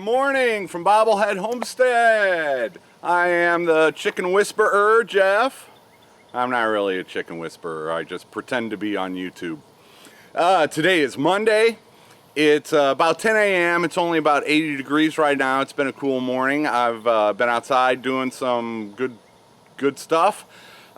morning from Bobblehead Homestead. I am the chicken whisperer, Jeff. I'm not really a chicken whisperer. I just pretend to be on YouTube. Today is Monday. It's about 10 a.m. It's only about 80 degrees right now. It's been a cool morning. I've been outside doing some good stuff.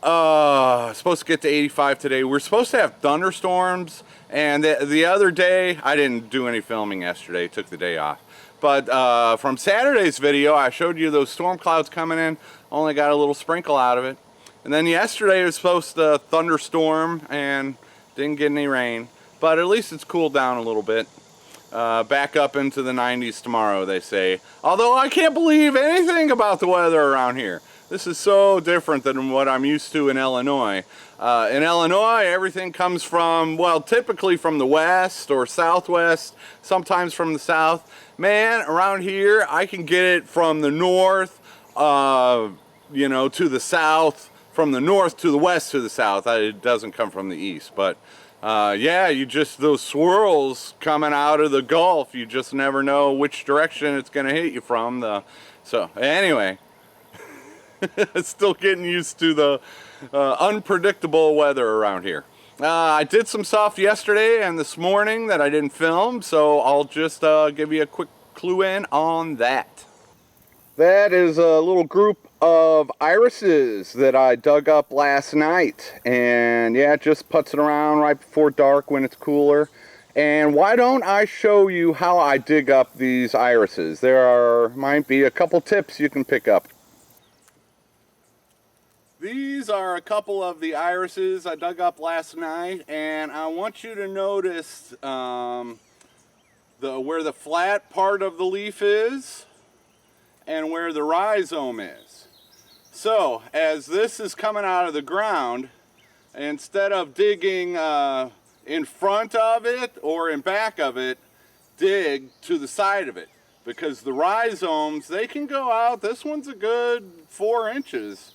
Supposed to get to 85 today. We're supposed to have thunderstorms, and the other day, I didn't do any filming yesterday, took the day off. But from Saturday's video, I showed you those storm clouds coming in, only got a little sprinkle out of it. And then yesterday it was supposed to thunderstorm and didn't get any rain, but at least it's cooled down a little bit. Back up into the 90s tomorrow, they say. Although I can't believe anything about the weather around here. This is so different than what I'm used to in Illinois. In Illinois, everything comes from, well, typically from the west or southwest, sometimes from the south. Man, around here, I can get it from the north, you know, to the south, from the north to the west to the south. It doesn't come from the east, but yeah, you just, those swirls coming out of the Gulf, you just never know which direction it's going to hit you from. So anyway, still getting used to the unpredictable weather around here. I did some stuff yesterday and this morning that I didn't film, so I'll just give you a quick clue in on that. That is a little group of irises that I dug up last night, and yeah, just putzing around right before dark when it's cooler. And why don't I show you how I dig up these irises? Might be a couple tips you can pick up. These are a couple of the irises I dug up last night, and I want you to notice where the flat part of the leaf is and where the rhizome is. So as this is coming out of the ground, instead of digging in front of it or in back of it, dig to the side of it, because the rhizomes, they can go out. This one's a good 4 inches.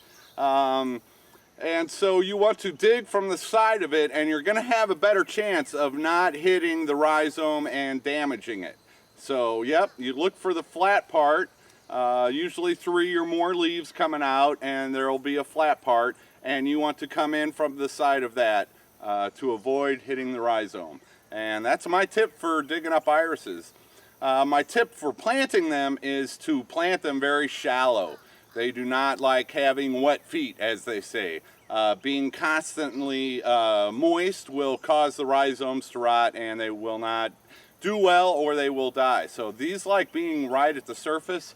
And so you want to dig from the side of it, and you're going to have a better chance of not hitting the rhizome and damaging it. So yep, you look for the flat part, usually 3 or more leaves coming out, and there will be a flat part, and you want to come in from the side of that to avoid hitting the rhizome. And that's my tip for digging up irises. My tip for planting them is to plant them very shallow. They do not like having wet feet, as they say. Being constantly moist will cause the rhizomes to rot, and they will not do well, or they will die. So these like being right at the surface.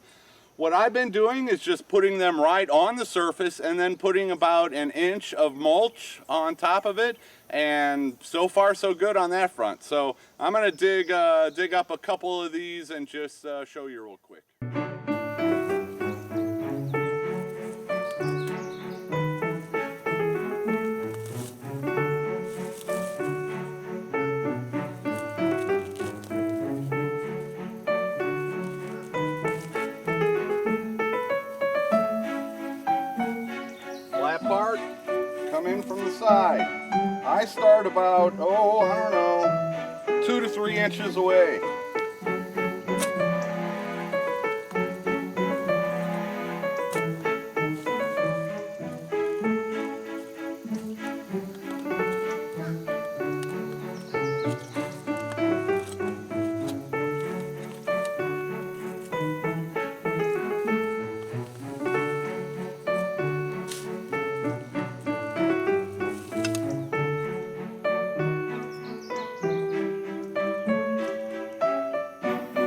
What I've been doing is just putting them right on the surface and then putting about 1 inch of mulch on top of it, and so far so good on that front. So I'm going to dig up a couple of these and just show you real quick. Part, come in from the side. I start about, I don't know, 2 to 3 inches away.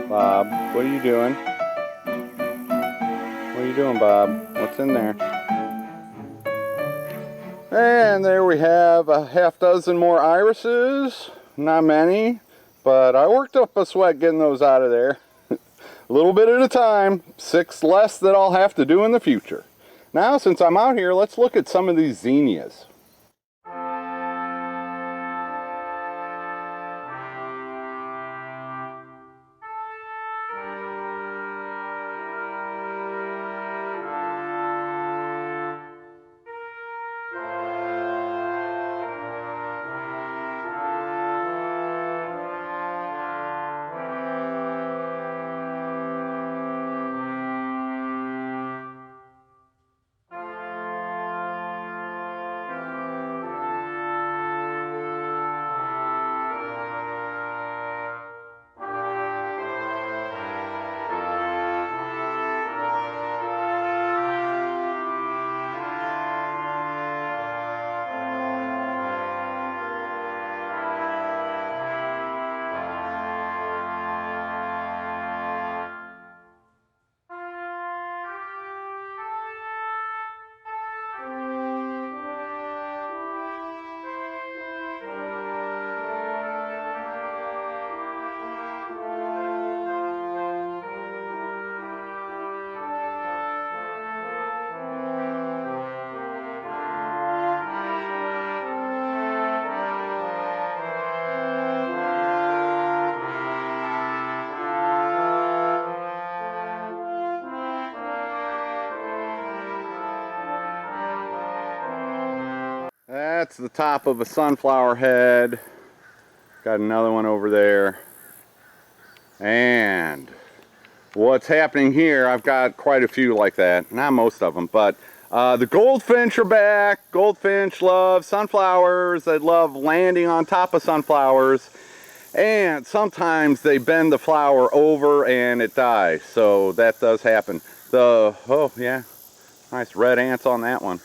Bob, what are you doing? What are you doing, Bob? What's in there? And there we have a half dozen more irises. Not many, but I worked up a sweat getting those out of there. A little bit at a time. 6 less that I'll have to do in the future. Now, since I'm out here, let's look at some of these zinnias. that's the top of a sunflower head. Got another one over there. And what's happening here, I've got quite a few like that. Not most of them, but the goldfinch are back. Goldfinch love sunflowers. They love landing on top of sunflowers. And sometimes they bend the flower over and it dies. So that does happen. Oh yeah, nice red ants on that one.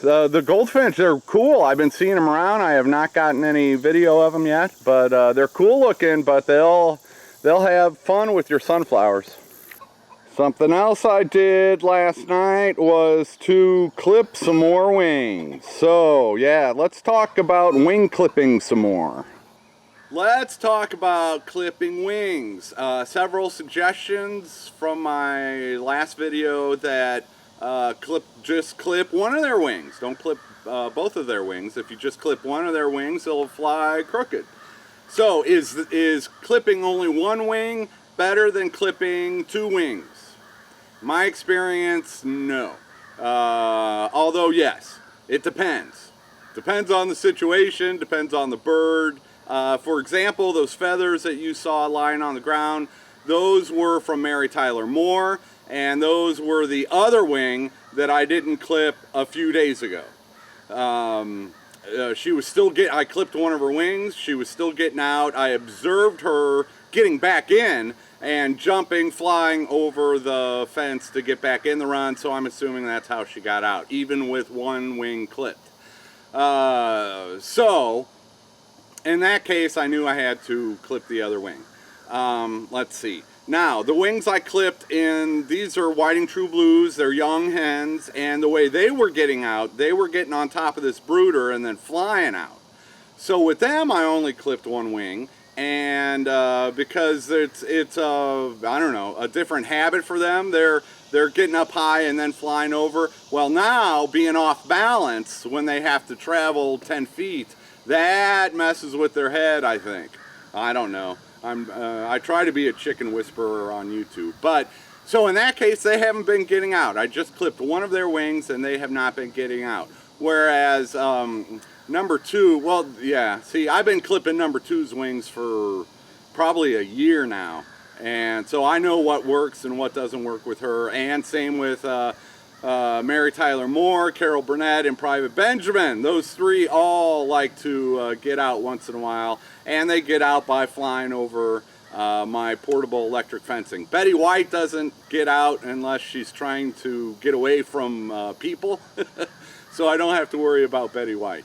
The goldfinch, they're cool. I've been seeing them around. I have not gotten any video of them yet, but they're cool looking, but they'll have fun with your sunflowers. Something else I did last night was to clip some more wings. So yeah, let's talk about wing clipping some more. Let's talk about clipping wings. Several suggestions from my last video that just clip one of their wings. Don't clip both of their wings. If you just clip one of their wings, they'll fly crooked. So is clipping only one wing better than clipping two wings? My experience, no. Although yes, it depends. Depends on the situation, depends on the bird. For example, those feathers that you saw lying on the ground, those were from Mary Tyler Moore, and those were the other wing that I didn't clip a few days ago. She was still I clipped one of her wings, she was still getting out. I observed her getting back in and jumping, flying over the fence to get back in the run, so I'm assuming that's how she got out, even with one wing clipped. So, in that case, I knew I had to clip the other wing. Let's see. Now, the wings I clipped these are Whiting True Blues, they're young hens, and the way they were getting out, they were getting on top of this brooder and then flying out. So with them, I only clipped one wing, and because it's I don't know, a different habit for them. They're getting up high and then flying over. Well, now, being off balance when they have to travel 10 feet, that messes with their head, I think. I don't know. I try to be a chicken whisperer on YouTube. But, so in that case, they haven't been getting out. I just clipped one of their wings and they have not been getting out. Whereas number two, well, yeah, see, I've been clipping number two's wings for probably a year now. And so I know what works and what doesn't work with her. And same with Mary Tyler Moore, Carol Burnett, and Private Benjamin. Those three all like to get out once in a while, and they get out by flying over my portable electric fencing. Betty White doesn't get out unless she's trying to get away from people, so I don't have to worry about Betty White.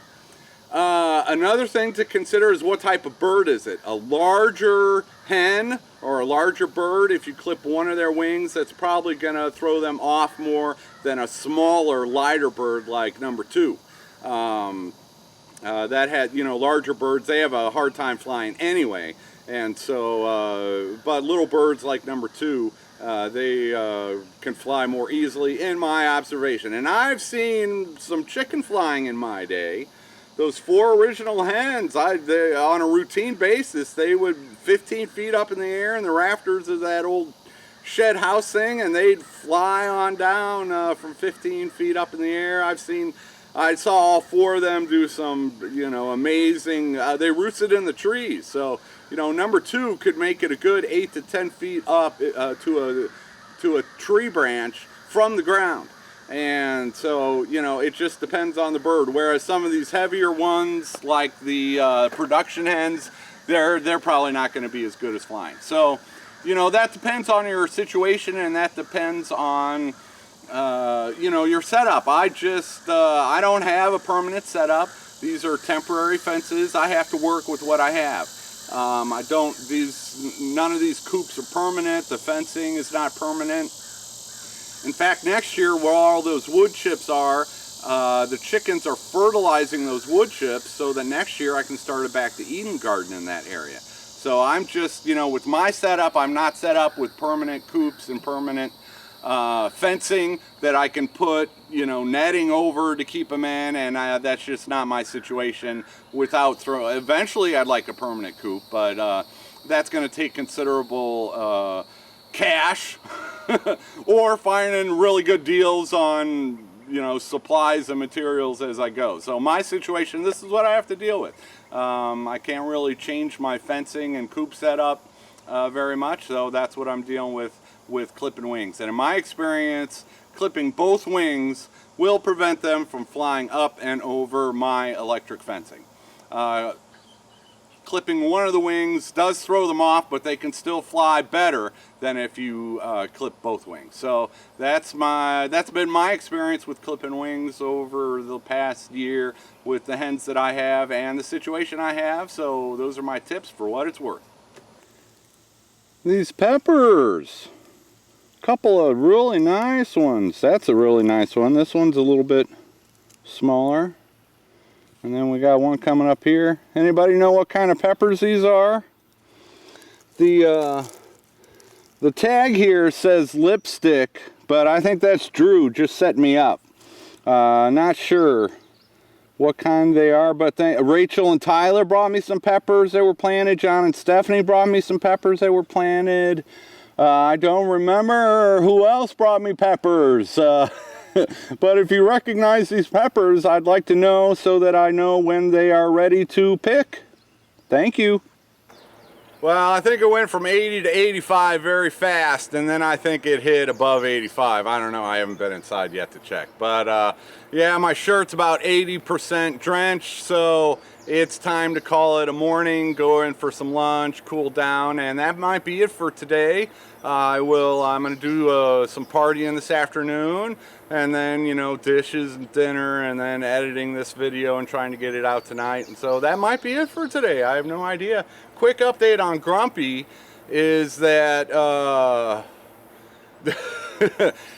Another thing to consider is what type of bird is it? A larger hen or a larger bird, if you clip one of their wings, that's probably going to throw them off more than a smaller, lighter bird like number two. That had, you know, larger birds, they have a hard time flying anyway. And so, but little birds like number two, they can fly more easily in my observation. And I've seen some chicken flying in my day. Those four original hens, on a routine basis, they would 15 feet up in the air in the rafters of that old shed house thing, and they'd fly on down from 15 feet up in the air. I saw all four of them do some, you know, amazing, they roosted in the trees. So, you know, number two could make it a good 8 to 10 feet up to a tree branch from the ground. And so, you know, it just depends on the bird. Whereas some of these heavier ones, like the production hens, they're probably not going to be as good as flying. So, you know, that depends on your situation, and that depends on, you know, your setup. I don't have a permanent setup. These are temporary fences. I have to work with what I have. None of these coops are permanent. The fencing is not permanent. In fact, next year, where all those wood chips are, the chickens are fertilizing those wood chips so that next year I can start a back to Eden garden in that area. So I'm just, you know, with my setup, I'm not set up with permanent coops and permanent fencing that I can put, you know, netting over to keep them in, and that's just not my situation. Eventually I'd like a permanent coop, but that's going to take considerable cash or finding really good deals on supplies and materials as I go. So my situation, this is what I have to deal with. I can't really change my fencing and coop setup very much, so that's what I'm dealing with clipping wings. And in my experience, clipping both wings will prevent them from flying up and over my electric fencing. Clipping one of the wings does throw them off, but they can still fly better than if you clip both wings. So that's been my experience with clipping wings over the past year with the hens that I have and the situation I have. So those are my tips for what it's worth. These peppers, a couple of really nice ones. That's a really nice one. This one's a little bit smaller. And then we got one coming up here. Anybody know what kind of peppers these are? The tag here says lipstick, but I think that's Drew just set me up. Not sure what kind they are, but Rachel and Tyler brought me some peppers that were planted. John and Stephanie brought me some peppers that were planted. I don't remember who else brought me peppers. But if you recognize these peppers, I'd like to know so that I know when they are ready to pick. Thank you. Well, I think it went from 80 to 85 very fast, and then I think it hit above 85. I don't know, I haven't been inside yet to check. But yeah, my shirt's about 80% drenched, so it's time to call it a morning, go in for some lunch, cool down, and that might be it for today. I'm going to do some partying this afternoon, and then, dishes and dinner, and then editing this video and trying to get it out tonight. And so that might be it for today. I have no idea. Quick update on Grumpy is that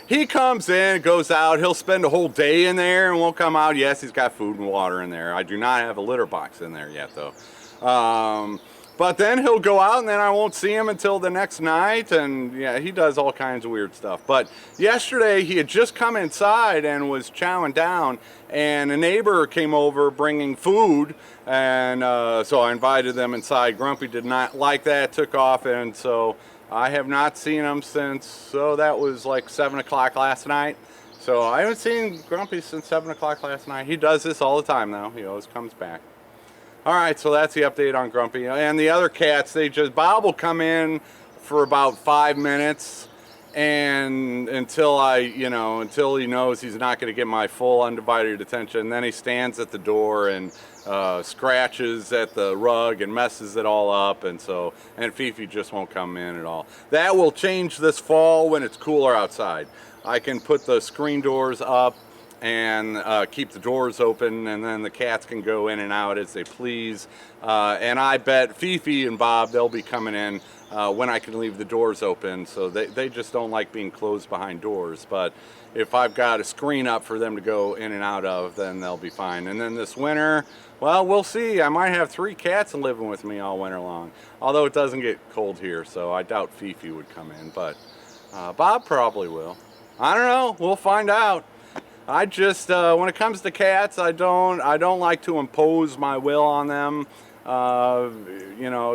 he comes in, goes out, he'll spend a whole day in there and won't come out. Yes, he's got food and water in there. I do not have a litter box in there yet, though. But then he'll go out, and then I won't see him until the next night, and yeah, he does all kinds of weird stuff. But yesterday he had just come inside and was chowing down, and a neighbor came over bringing food, and so I invited them inside. Grumpy did not like that, took off, and so I have not seen him since, so that was like 7 o'clock last night. So I haven't seen Grumpy since 7 o'clock last night. He does this all the time now. He always comes back. Alright, so that's the update on Grumpy. And the other cats, Bob will come in for about 5 minutes, and until he knows he's not going to get my full undivided attention. Then he stands at the door and scratches at the rug and messes it all up, and Fifi just won't come in at all. That will change this fall when it's cooler outside. I can put the screen doors up and keep the doors open, and then the cats can go in and out as they please. And I bet Fifi and Bob, they'll be coming in when I can leave the doors open, so they just don't like being closed behind doors. But if I've got a screen up for them to go in and out of, then they'll be fine. And then this winter, well, we'll see. I might have 3 cats living with me all winter long, although it doesn't get cold here, so I doubt Fifi would come in, but Bob probably will. I don't know, we'll find out. I just, when it comes to cats, I don't like to impose my will on them,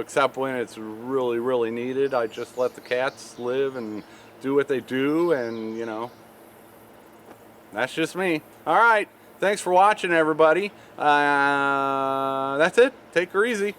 except when it's really, really needed. I just let the cats live and do what they do, and, that's just me. All right, thanks for watching, everybody. That's it. Take her easy.